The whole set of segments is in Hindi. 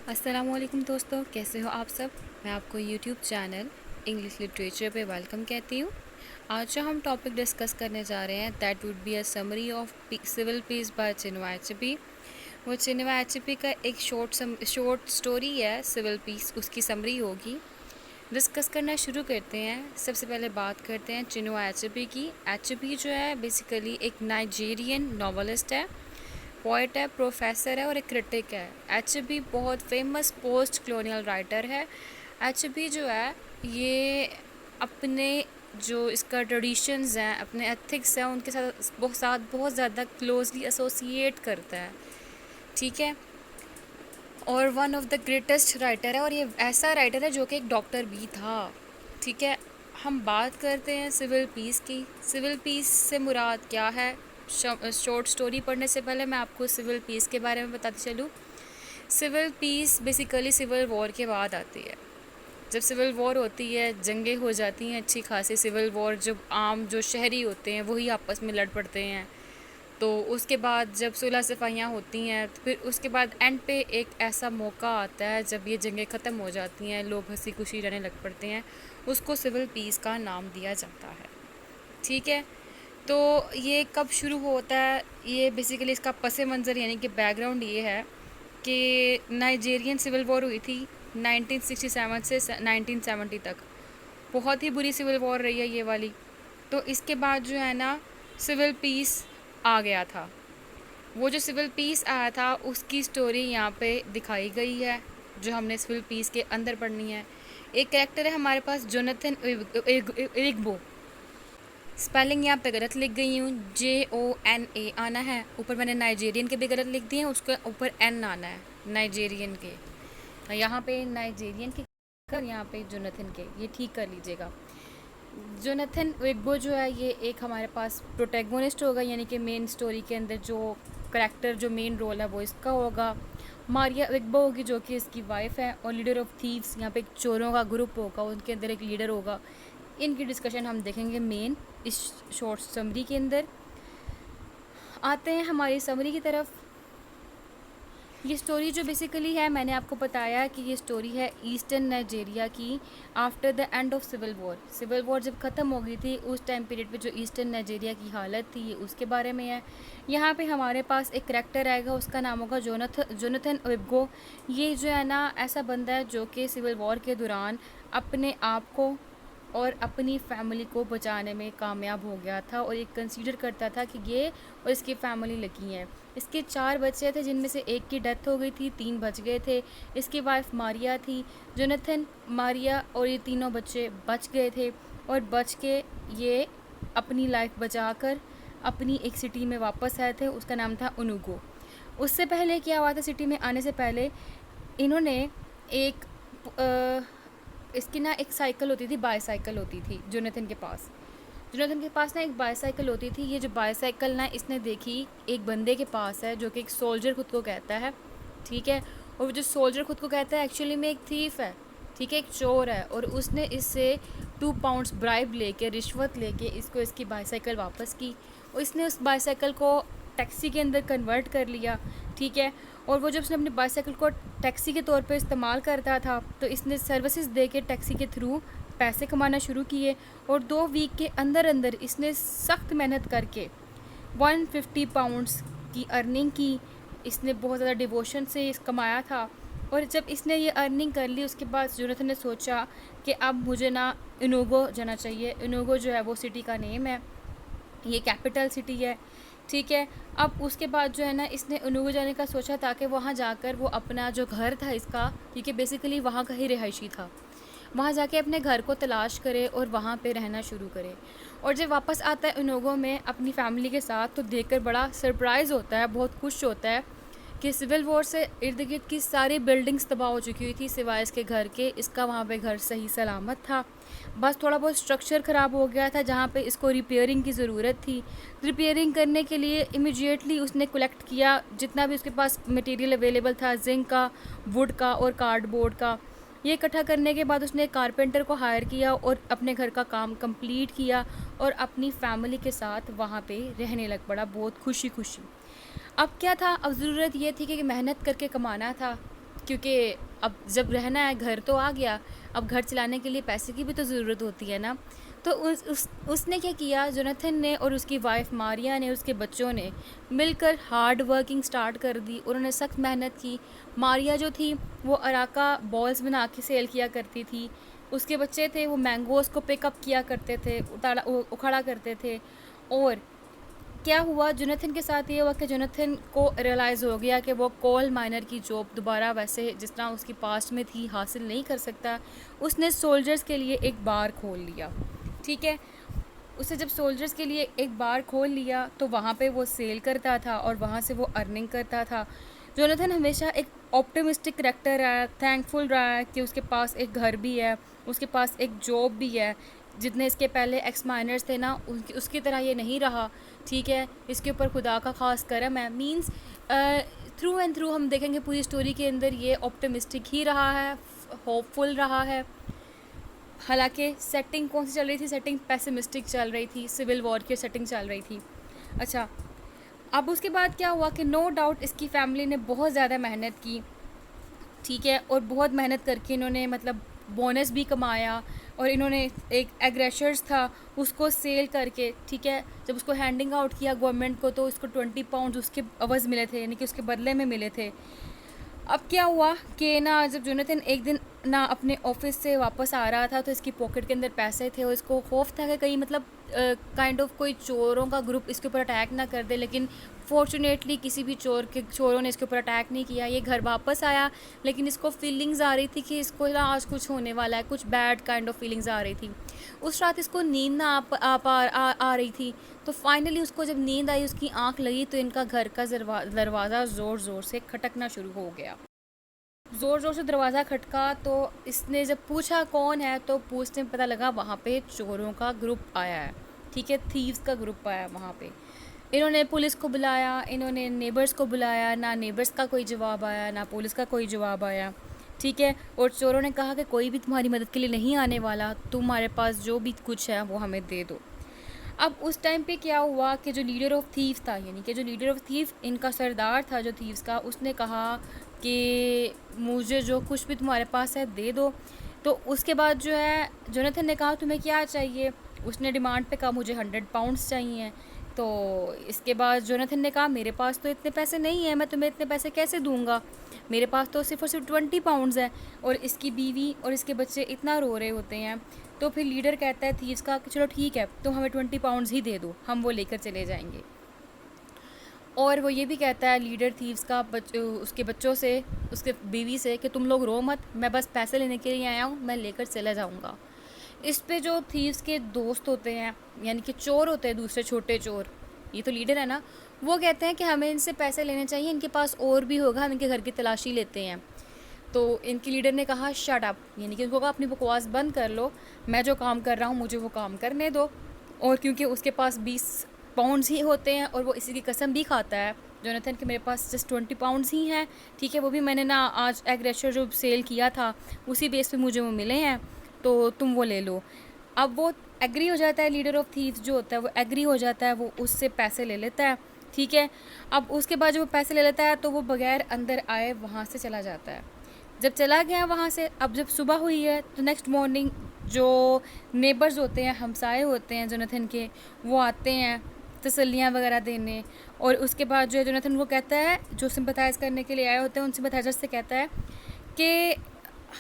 अस्सलामुअलैकुम दोस्तों, कैसे हो आप सब। मैं आपको यूट्यूब चैनल इंग्लिश लिटरेचर पे वेलकम कहती हूँ। आज जो हम टॉपिक डिस्कस करने जा रहे हैं that would be a summary of civil peace by Chinua Achebe. वो चिनुआ एचेबी का एक शॉर्ट स्टोरी है सिविल पीस, उसकी समरी होगी। डिस्कस करना शुरू करते हैं। सबसे पहले बात करते हैं चिनुआ एचेबी की। एचेबी जो है बेसिकली एक नाइजीरियन नॉवलिस्ट है, पोइट है, प्रोफेसर है और एक क्रिटिक है। एचबी बहुत फेमस पोस्ट कॉलोनियल राइटर है। एचबी जो है ये अपने जो इसका ट्रेडिशंस हैं, अपने एथिक्स हैं, उनके साथ बहुत ज़्यादा क्लोजली एसोसिएट करता है। ठीक है, और one of the greatest writer है, और ये ऐसा राइटर है जो कि एक डॉक्टर भी था। ठीक है, हम बात करते हैं सिविल पीस की। सिविल पीस से मुराद क्या है। शॉर्ट स्टोरी पढ़ने से पहले मैं आपको सिविल पीस के बारे में बताती चलूँ। Civil peace basically civil war के बाद आती है। जब सिविल वॉर होती है, जंगें हो जाती हैं अच्छी खासी। सिविल वॉर जब आम जो शहरी होते हैं वही आपस में लड़ पड़ते हैं, तो उसके बाद जब सुलह सफाइयाँ होती हैं, तो फिर उसके बाद एंड पे एक ऐसा मौका आता है जब ये जंगें ख़त्म हो जाती हैं, लोग हंसी खुशी रहने लग पड़ते हैं। उसको सिविल पीस का नाम दिया जाता है। ठीक है, तो ये कब शुरू होता है, ये बेसिकली इसका पस मंज़र यानी कि बैकग्राउंड ये है कि नाइजीरियन सिविल वॉर हुई थी 1967 से 1970 तक। बहुत ही बुरी सिविल वॉर रही है ये वाली। तो इसके बाद जो है ना सिविल पीस आ गया था। वो जो सिविल पीस आया था उसकी स्टोरी यहाँ पे दिखाई गई है, जो हमने सिविल पीस के अंदर पढ़नी है। एक कैरेक्टर है हमारे पास, जोनाथन इग्बो। स्पेलिंग यहाँ पे गलत लिख गई हूँ, JONA आना है। ऊपर मैंने नाइजीरियन के भी गलत लिख दिए हैं, उसके ऊपर N आना है नाइजीरियन के। यहाँ पे नाइजीरियन के और यहाँ पे जोनाथन के, ये ठीक कर लीजिएगा। जोनाथन इग्बो जो है ये एक हमारे पास प्रोटैगोनिस्ट होगा, यानी कि मेन स्टोरी के अंदर जो करेक्टर जो मेन रोल है वो इसका होगा। मारिया इग्बो होगी जो कि इसकी वाइफ है, और लीडर ऑफ थीव्स, यहाँ पे एक चोरों का ग्रुप होगा, उनके अंदर एक लीडर होगा। इनकी डिस्कशन हम देखेंगे मेन इस शॉर्ट समरी के अंदर। आते हैं हमारी समरी की तरफ। ये स्टोरी जो बेसिकली है, मैंने आपको बताया कि ये स्टोरी है ईस्टर्न नाइजीरिया की after the end of civil war. Civil war जब ख़त्म हो गई थी उस टाइम पीरियड पे जो ईस्टर्न नाइजीरिया की हालत थी उसके बारे में है। यहाँ पे हमारे पास एक करैक्टर आएगा, उसका नाम होगा जोनाथन इग्बो। ये जो है ना ऐसा बंदा है जो कि सिविल वॉर के दौरान अपने आप को और अपनी फैमिली को बचाने में कामयाब हो गया था, और ये कंसीडर करता था कि ये और इसकी फैमिली लकी हैं। इसके 4 बच्चे थे, जिनमें से एक की डेथ हो गई थी, 3 बच गए थे। इसकी वाइफ मारिया थी। जोनाथन, मारिया और ये तीनों बच्चे बच गए थे, और बच के ये अपनी लाइफ बचाकर अपनी एक सिटी में वापस आए थे, उसका नाम था उनुगो। उससे पहले क्या हुआ था, सिटी में आने से पहले इन्होंने एक इसकी ना एक साइकिल होती थी, बाईसाइकिल होती थी जोनाथन के पास। जोनाथन के पास ना एक बाईसाइकिल होती थी। ये जो बाईसाइकिल ना इसने देखी एक बंदे के पास है जो कि एक सोल्जर खुद को कहता है। ठीक है, और वो जो सोल्जर खुद को कहता है एक्चुअली में एक थीफ है। ठीक है, एक चोर है, और उसने इससे 2 पाउंड्स ब्राइब लेके, रिश्वत लेके इसको इसकी बाईसाइकिल वापस की, और इसने उस बाईसाइकिल को टैक्सी के अंदर कन्वर्ट कर लिया। ठीक है, और वो जब उसने अपनी बाईसाइकिल को टैक्सी के तौर पे इस्तेमाल करता था तो इसने सर्विसेज दे के टैक्सी के थ्रू पैसे कमाना शुरू किए, और 2 वीक के अंदर अंदर इसने सख्त मेहनत करके 150 पाउंड्स की अर्निंग की। इसने बहुत ज़्यादा डिवोशन से इस कमाया था, और जब इसने ये अर्निंग कर ली उसके बाद जोनाथन ने सोचा कि अब मुझे ना इनुगो जाना चाहिए। इनुगो जो है वो सिटी का नेम है, ये कैपिटल सिटी है। ठीक है, अब उसके बाद जो है ना इसने उनुगु जाने का सोचा ताकि वहाँ जाकर वो अपना जो घर था इसका, क्योंकि बेसिकली वहाँ का ही रिहायशी था, वहाँ जाके अपने घर को तलाश करे और वहाँ पे रहना शुरू करे। और जब वापस आता है उनुगु में अपनी फैमिली के साथ, तो देखकर बड़ा सरप्राइज़ होता है, बहुत खुश होता है कि सिविल वॉर से इर्द गिर्द की सारी बिल्डिंग्स तबाह हो चुकी हुई थी सिवाय इसके घर के। इसका वहाँ पे घर सही सलामत था, बस थोड़ा बहुत स्ट्रक्चर ख़राब हो गया था जहाँ पे इसको रिपेयरिंग की ज़रूरत थी। रिपेयरिंग करने के लिए इमीडिएटली उसने कलेक्ट किया जितना भी उसके पास मटेरियल अवेलेबल था, जिंक का, वुड का और कार्डबोर्ड का। ये इकट्ठा करने के बाद उसने कारपेंटर को हायर किया और अपने घर का काम कंप्लीट किया, और अपनी फैमिली के साथ वहाँ पे रहने लग पड़ा बहुत खुशी खुशी। अब क्या था, अब ज़रूरत ये थी कि मेहनत करके कमाना था। क्योंकि अब जब रहना है, घर तो आ गया, अब घर चलाने के लिए पैसे की भी तो ज़रूरत होती है ना। तो उसने क्या किया, जोनाथन ने और उसकी वाइफ मारिया ने, उसके बच्चों ने मिलकर हार्ड वर्किंग स्टार्ट कर दी। उन्होंने सख्त मेहनत की। मारिया जो थी वो अराका बॉल्स बना के सेल किया करती थी। उसके बच्चे थे वो मैंगोज़ को पिकअप किया करते थे, उखाड़ा करते थे। और क्या हुआ, जोनाथन के साथ ये हुआ कि जोनाथन को रियलाइज़ हो गया कि वो कोल माइनर की जॉब दोबारा वैसे जिस तरह उसकी पास्ट में थी हासिल नहीं कर सकता। उसने सोल्जर्स के लिए एक बार खोल लिया, ठीक है। उसे जब सोल्जर्स के लिए एक बार खोल लिया तो वहाँ पे वो सेल करता था और वहाँ से वो अर्निंग करता था। जोनाथन हमेशा एक ऑप्टिमिस्टिक करेक्टर रहा है, थैंकफुल रहा है कि उसके पास एक घर भी है, उसके पास एक जॉब भी है। जितने इसके पहले एक्स माइनर्स थे ना, उसकी तरह ये नहीं रहा, ठीक है। इसके ऊपर खुदा का खास करम है। मींस थ्रू एंड थ्रू हम देखेंगे पूरी स्टोरी के अंदर ये ऑप्टिमिस्टिक ही रहा है, होपफुल रहा है। हालांकि सेटिंग कौन सी चल रही थी, सेटिंग पेसिमिस्टिक चल रही थी, सिविल वॉर की सेटिंग चल रही थी। अच्छा, अब उसके बाद क्या हुआ कि नो डाउट इसकी फैमिली ने बहुत ज़्यादा मेहनत की, ठीक है। और बहुत मेहनत करके इन्होंने मतलब बोनस भी कमाया। और इन्होंने एक एग्रेशर्स था उसको सेल करके, ठीक है, जब उसको हैंडिंग आउट किया गवर्नमेंट को तो उसको 20 पाउंड उसके अवज़ मिले थे, यानी कि उसके बदले में मिले थे। अब क्या हुआ कि ना जब जोनाथन एक दिन ना अपने ऑफिस से वापस आ रहा था तो इसकी पॉकेट के अंदर पैसे थे और इसको खौफ था कि कहीं मतलब काइंड ऑफ कोई चोरों का ग्रुप इसके ऊपर अटैक ना कर दे। लेकिन फॉर्चुनेटली किसी भी चोरों ने इसके ऊपर अटैक नहीं किया। ये घर वापस आया, लेकिन इसको फीलिंग्स आ रही थी कि इसको ना आज कुछ होने वाला है, कुछ बैड काइंड ऑफ फीलिंग्स आ रही थी। उस रात इसको नींद ना आ रही थी। तो फाइनली उसको जब नींद आई, उसकी आंख लगी तो इनका घर का दरवाज़ा ज़ोर ज़ोर से खटकना शुरू हो गया। ज़ोर ज़ोर से दरवाज़ा खटका तो इसने जब पूछा कौन है तो पूछने में पता लगा वहाँ पे चोरों का ग्रुप आया है, ठीक है, थीव्स का ग्रुप आया है वहाँ पे। इन्होंने पुलिस को बुलाया, इन्होंने नेबर्स को बुलाया, ना नेबर्स का कोई जवाब आया, ना पुलिस का कोई जवाब आया, ठीक है। और चोरों ने कहा कि कोई भी तुम्हारी मदद के लिए नहीं आने वाला, तुम्हारे पास जो भी कुछ है वो हमें दे दो। अब उस टाइम पे क्या हुआ कि जो लीडर ऑफ थीव्स था, यानी कि जो लीडर ऑफ थीव इनका सरदार था जो थीव्स का, उसने कहा कि मुझे जो कुछ भी तुम्हारे पास है दे दो। तो उसके बाद जो है जोनाथन ने कहा तुम्हें क्या चाहिए। उसने डिमांड पे कहा मुझे 100 पाउंड्स चाहिए। तो इसके बाद जोनाथन ने कहा मेरे पास तो इतने पैसे नहीं है, मैं तुम्हें इतने पैसे कैसे दूंगा, मेरे पास तो सिर्फ और सिर्फ 20 पाउंड्स है। और इसकी बीवी और इसके बच्चे इतना रो रहे होते हैं। तो फिर लीडर कहता है थीव्स का कि चलो ठीक है, तुम हमें 20 पाउंड्स ही दे दो, हम वो लेकर चले जाएंगे। और वो ये भी कहता है लीडर थीव्स का उसके बच्चों से, उसके बीवी से, कि तुम लोग रो मत, मैं बस पैसे लेने के लिए आया हूँ, मैं लेकर चला जाऊँगा। इस पे जो थीव्स के दोस्त होते हैं, यानी कि चोर होते हैं दूसरे छोटे चोर, ये तो लीडर है ना, वो कहते हैं कि हमें इनसे पैसे लेने चाहिए, इनके पास और भी होगा, हम इनके घर की तलाशी लेते हैं। तो इनकी लीडर ने कहा शट अप, यानी कि उनको कहा अपनी बकवास बंद कर लो, मैं जो काम कर रहा हूँ मुझे वो काम करने दो। और क्योंकि उसके पास 20 पाउंड्स ही होते हैं और वो इसी की कसम भी खाता है जोनाथन कि मेरे पास जस्ट 20 पाउंड्स ही हैं, ठीक है, वो भी मैंने ना आज एग्रेशर जो सेल किया था उसी बेस पे मुझे वो मिले हैं, तो तुम वो ले लो। अब वो एग्री हो जाता है, लीडर ऑफ थीव्स जो होता है वो एग्री हो जाता है, वो उससे पैसे ले लेता है, ठीक है। अब उसके बाद जब वो पैसे ले लेता है तो वो बगैर अंदर आए वहाँ से चला जाता है। जब चला गया वहाँ से, अब जब सुबह हुई है तो नेक्स्ट मॉर्निंग जो नेबर्स होते हैं, हमसाए होते हैं जोनाथन के, वो आते हैं तसल्लियाँ वगैरह देने। और उसके बाद जो है जोनाथन वो कहता है, जो सिंपथाइज़ करने के लिए आए होते हैं उन सिंपथाइजर्स से कहता है कि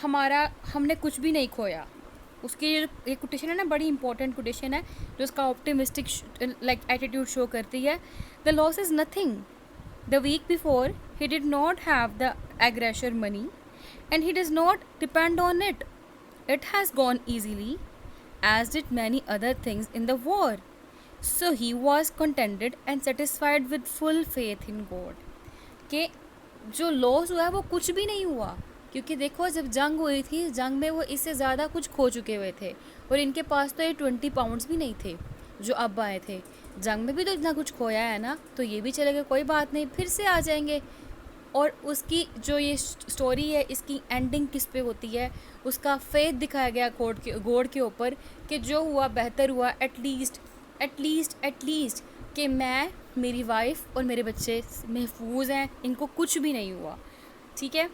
हमने कुछ भी नहीं खोया। उसकी ये कोटेशन है ना, बड़ी इंपॉर्टेंट कोटेशन है जो उसका ऑप्टिमिस्टिक लाइक एटीट्यूड शो करती है। The loss is nothing, the week before he did not have the egg rasher money and he does not depend on it. It has gone easily, as did many other things in the war. So he was contented and satisfied with full faith in God. कि जो लॉस हुआ है वो कुछ भी नहीं हुआ, क्योंकि देखो जब जंग हुई थी, जंग में वो इससे ज़्यादा कुछ खो चुके हुए थे और इनके पास तो ये 20 पाउंड्स भी नहीं थे जो अब आए थे। जंग में भी तो इतना कुछ खोया है ना, तो ये भी चले गए, कोई बात नहीं, फिर से आ जाएंगे। और उसकी जो ये स्टोरी है इसकी एंडिंग किस पे होती है, उसका फेथ दिखाया गया गॉड के ऊपर कि जो हुआ बेहतर हुआ, एटलीस्ट कि मैं, मेरी वाइफ और मेरे बच्चे महफूज हैं, इनको कुछ भी नहीं हुआ, ठीक है।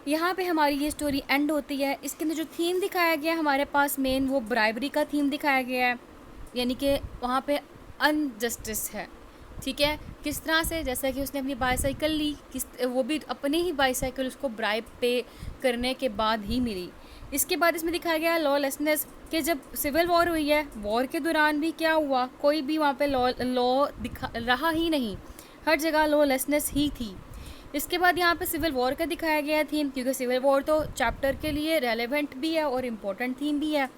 यहाँ पे हमारी ये स्टोरी एंड होती है। इसके अंदर जो थीम दिखाया गया है हमारे पास मेन, वो ब्राइबरी का थीम दिखाया गया है, यानी कि वहाँ पे अनजस्टिस है। ठीक है, किस तरह से, जैसा कि उसने अपनी बाईसाइकिल ली, वो भी अपनी ही बाईसाइकिल उसको ब्राइब पे करने के बाद ही मिली। इसके बाद इसमें दिखाया गया लॉलेसनेस, कि जब सिविल वॉर हुई है, वॉर के दौरान भी क्या हुआ, कोई भी वहाँ पे लॉ दिखा रहा ही नहीं, हर जगह लॉलेसनेस ही थी। इसके बाद यहाँ पे सिविल वॉर का दिखाया गया थीम, क्योंकि सिविल वॉर तो चैप्टर के लिए रेलेवेंट भी है और इम्पोर्टेंट थीम भी है।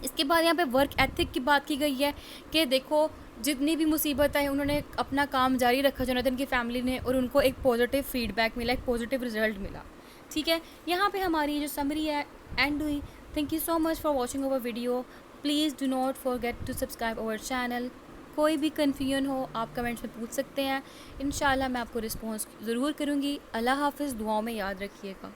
इसके बाद यहाँ पे वर्क एथिक की बात की गई है कि देखो जितनी भी मुसीबत है उन्होंने अपना काम जारी रखा जोनाथन की फैमिली ने, और उनको एक पॉजिटिव फीडबैक मिला, एक पॉजिटिव रिजल्ट मिला। ठीक है, यहाँ पे हमारी जो समरी है एंड हुई। Thank you so much for watching our video. Please do not forget to subscribe our channel. कोई भी कन्फ्यूजन हो आप कमेंट्स में पूछ सकते हैं, इंशाल्लाह मैं आपको रिस्पॉन्स ज़रूर करूँगी। अल्लाह हाफ़िज़, दुआओं में याद रखिएगा।